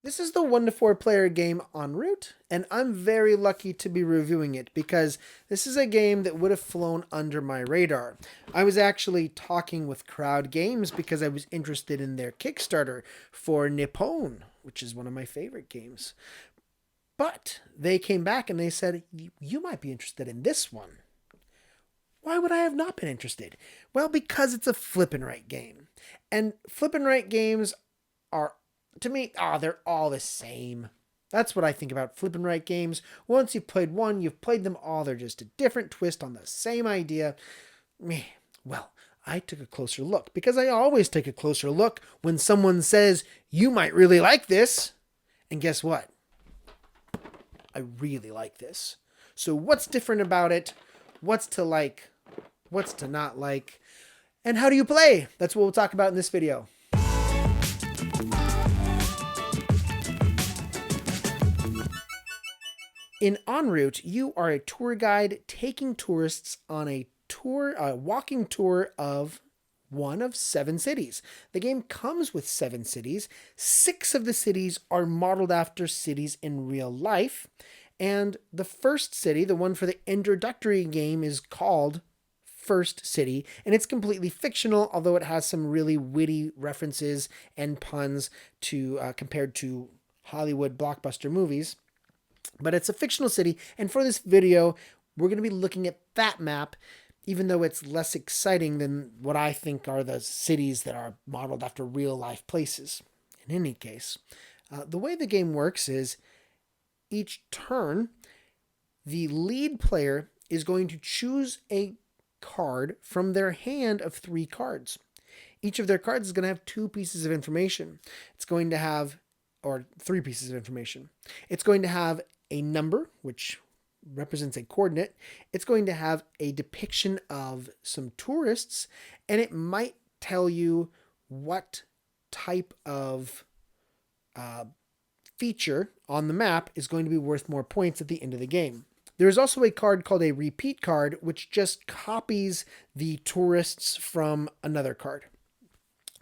This is the 1 to 4 player game En route, and I'm very lucky to be reviewing it because this is a game that would have flown under my radar. I was actually talking with Crowd Games because I was interested in their Kickstarter for Nippon, which is one of my favorite games. But they came back and they said, you might be interested in this one. Why would I have not been interested? Well, because it's a flip and write game. And flip and write games are, to me, they're all the same. That's what I think about flip and write games. Once you've played one, you've played them all. They're just a different twist on the same idea. Meh. Well, I took a closer look because I always take a closer look when someone says, you might really like this. And guess what? I really like this. So what's different about it? What's to like? What's to not like? And how do you play? That's what we'll talk about in this video. In En route, you are a tour guide taking tourists on a walking tour of one of 7 cities. The game comes with 7 cities. 6 of the cities are modeled after cities in real life. And the first city, the one for the introductory game, is called First City, and it's completely fictional, although it has some really witty references and puns compared to Hollywood blockbuster movies. But it's a fictional city, and for this video, we're going to be looking at that map, even though it's less exciting than what I think are the cities that are modeled after real-life places. In any case, the way the game works is each turn, the lead player is going to choose a card from their hand of 3 cards. Each of their cards is going to have 2 pieces of information. It's going to have, or 3 pieces of information. It's going to have a number, which represents a coordinate. It's going to have a depiction of some tourists, and it might tell you what type of feature on the map is going to be worth more points at the end of the game. There is also a card called a repeat card, which just copies the tourists from another card.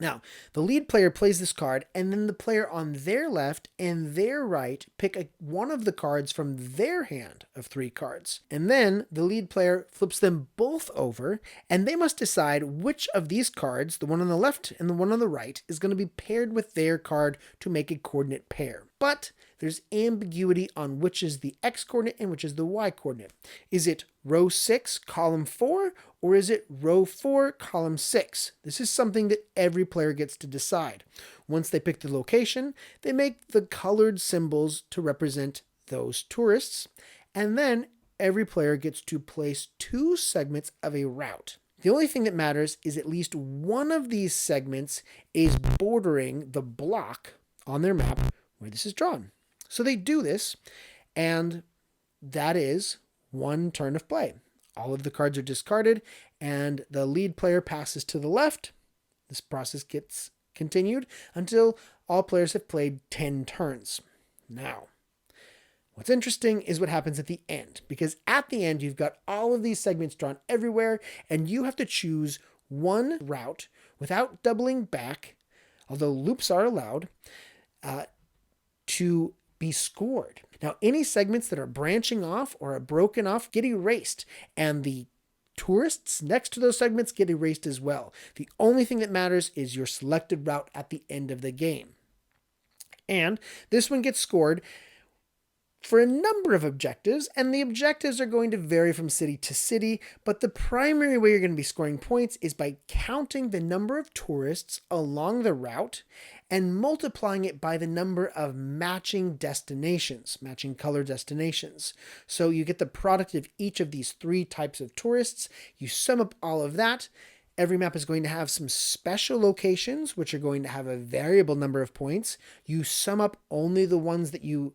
Now, the lead player plays this card, and then the player on their left and their right pick one of the cards from their hand of 3 cards. And then the lead player flips them both over, and they must decide which of these cards, the one on the left and the one on the right, is going to be paired with their card to make a coordinate pair. But there's ambiguity on which is the X coordinate and which is the Y coordinate. Is it row 6, column 4, or is it row 4, column 6? This is something that every player gets to decide. Once they pick the location, they make the colored symbols to represent those tourists, and then every player gets to place 2 segments of a route. The only thing that matters is at least one of these segments is bordering the block on their map where this is drawn. So they do this, and that is 1 turn of play. All of the cards are discarded, and the lead player passes to the left. This process gets continued until all players have played 10 turns. Now, what's interesting is what happens at the end, because at the end, you've got all of these segments drawn everywhere, and you have to choose one route without doubling back, although loops are allowed, to be scored. Now, any segments that are branching off or are broken off get erased, and the tourists next to those segments get erased as well. The only thing that matters is your selected route at the end of the game. And this one gets scored for a number of objectives, and the objectives are going to vary from city to city, but the primary way you're going to be scoring points is by counting the number of tourists along the route and multiplying it by the number of matching destinations, matching color destinations. So you get the product of each of these 3 types of tourists, you sum up all of that. Every map is going to have some special locations, which are going to have a variable number of points. You sum up only the ones that you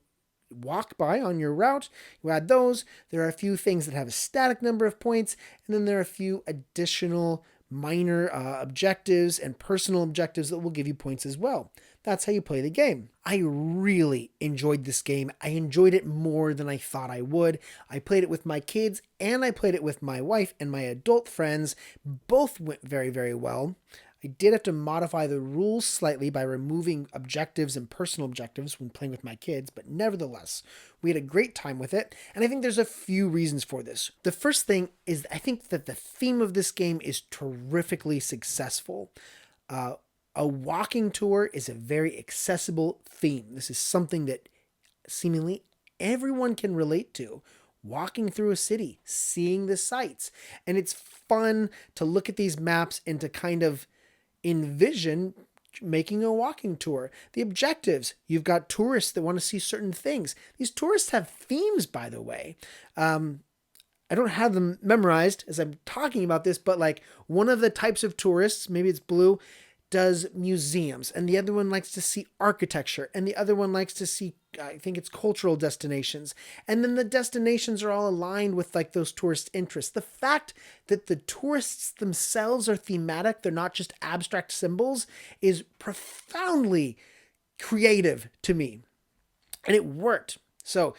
walk by on your route, you add those. There are a few things that have a static number of points, and then there are a few additional minor objectives and personal objectives that will give you points as well. That's how you play the game. I really enjoyed this game. I enjoyed it more than I thought I would. I played it with my kids and I played it with my wife and my adult friends. Both went very, very well. I did have to modify the rules slightly by removing objectives and personal objectives when playing with my kids, but nevertheless, we had a great time with it, and I think there's a few reasons for this. The first thing is I think that the theme of this game is terrifically successful. A walking tour is a very accessible theme. This is something that seemingly everyone can relate to. Walking through a city, seeing the sights. And it's fun to look at these maps and to kind of envision making a walking tour. The objectives, you've got tourists that want to see certain things. These tourists have themes, by the way. I don't have them memorized as I'm talking about this, but like one of the types of tourists, maybe it's blue, does museums, and the other one likes to see architecture, and the other one likes to see, I think it's cultural destinations. And then the destinations are all aligned with like those tourist interests. The fact that the tourists themselves are thematic, they're not just abstract symbols, is profoundly creative to me. And it worked. So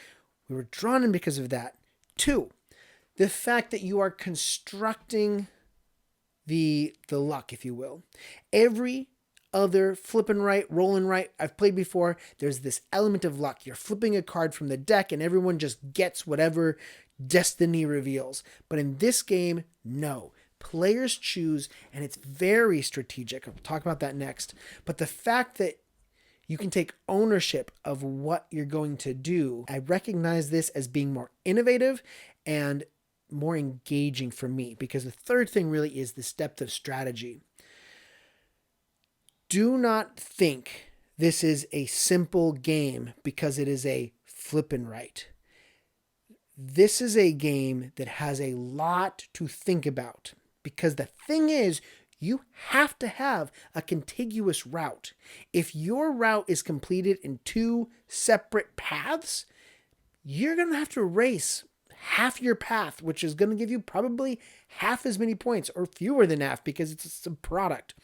we were drawn in because of that. 2, the fact that you are constructing the luck, if you will. Every other flip and right, roll and right I've played before, there's this element of luck. You're flipping a card from the deck and everyone just gets whatever destiny reveals. But in this game, no. Players choose, and it's very strategic. I'll talk about that next. But the fact that you can take ownership of what you're going to do, I recognize this as being more innovative and more engaging for me, because the third thing really is this depth of strategy. Do not think this is a simple game because it is a flip and right. This is a game that has a lot to think about, because the thing is, you have to have a contiguous route. If your route is completed in 2 separate paths, you're going to have to race half your path, which is going to give you probably half as many points, or fewer than half, because it's a product.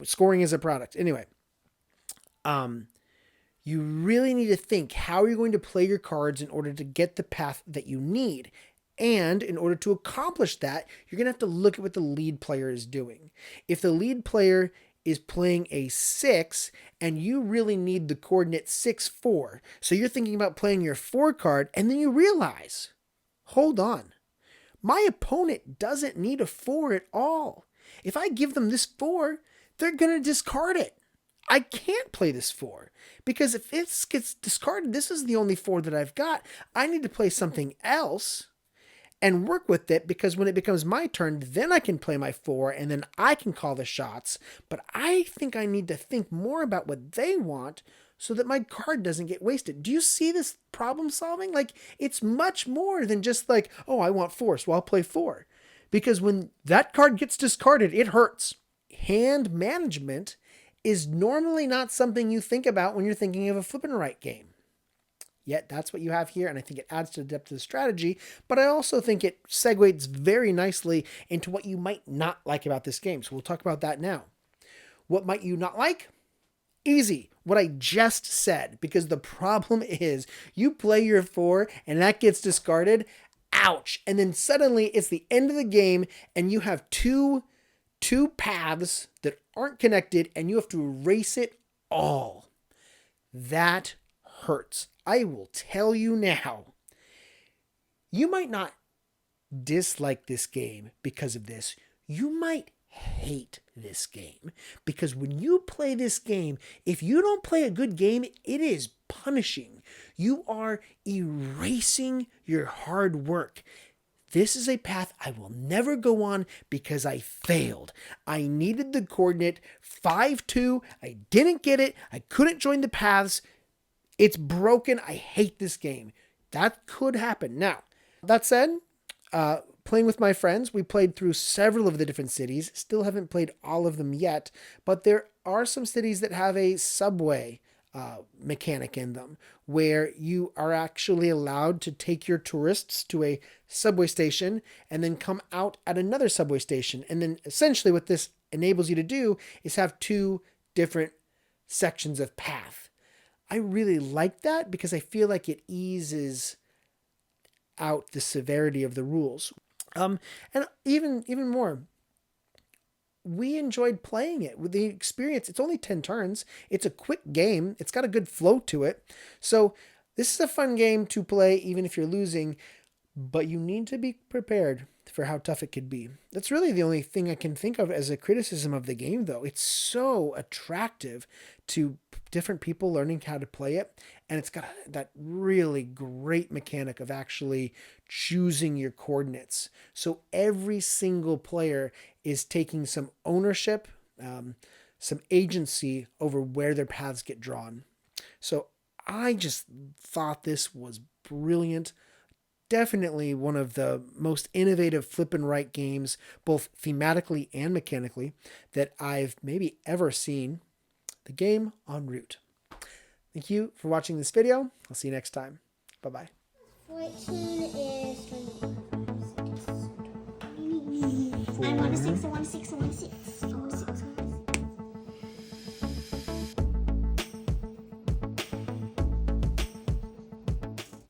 Scoring is a product. Anyway, you really need to think, how are you going to play your cards in order to get the path that you need? And in order to accomplish that, you're going to have to look at what the lead player is doing. If the lead player is playing a 6 and you really need the coordinate 6-4, so you're thinking about playing your 4 card, and then you realize, hold on, my opponent doesn't need a 4 at all. If I give them this 4, they're going to discard it. I can't play this 4, because if it gets discarded, this is the only 4 that I've got. I need to play something else and work with it, because when it becomes my turn, then I can play my 4 and then I can call the shots. But I think I need to think more about what they want so that my card doesn't get wasted. Do you see this problem solving? Like, it's much more than just like, oh, I want 4, so I'll play 4. Because when that card gets discarded, it hurts. Hand management is normally not something you think about when you're thinking of a flip and right game. Yet that's what you have here, and I think it adds to the depth of the strategy, but I also think it segues very nicely into what you might not like about this game. So we'll talk about that now. What might you not like? Easy. What I just said, because the problem is you play your 4 and that gets discarded. Ouch. And then suddenly it's the end of the game and you have two paths that aren't connected and you have to erase it all. That hurts. I will tell you now. You might not dislike this game because of this. You might hate this game, because when you play this game, if you don't play a good game, it is punishing. You are erasing your hard work. This is a path I will never go on because I failed. I needed the coordinate 5-2. I didn't get it. I couldn't join the paths. It's broken. I hate this game. That could happen. Now, that said, playing with my friends, we played through several of the different cities. Still haven't played all of them yet, but there are some cities that have a subway mechanic in them, where you are actually allowed to take your tourists to a subway station and then come out at another subway station. And then essentially what this enables you to do is have 2 different sections of path. I really like that because I feel like it eases out the severity of the rules. And even more, we enjoyed playing it with the experience. It's only 10 turns. It's a quick game. It's got a good flow to it. So this is a fun game to play even if you're losing, but you need to be prepared for how tough it could be. That's really the only thing I can think of as a criticism of the game, though. It's so attractive to different people learning how to play it, and it's got that really great mechanic of actually choosing your coordinates. So every single player is taking some ownership, some agency over where their paths get drawn. So I just thought this was brilliant. Definitely one of the most innovative flip and right games, both thematically and mechanically, that I've maybe ever seen. The game en route. Thank you for watching this video. I'll see you next time. Bye-bye. 14 is 21. I want a 6, I want a 6, I want a 6.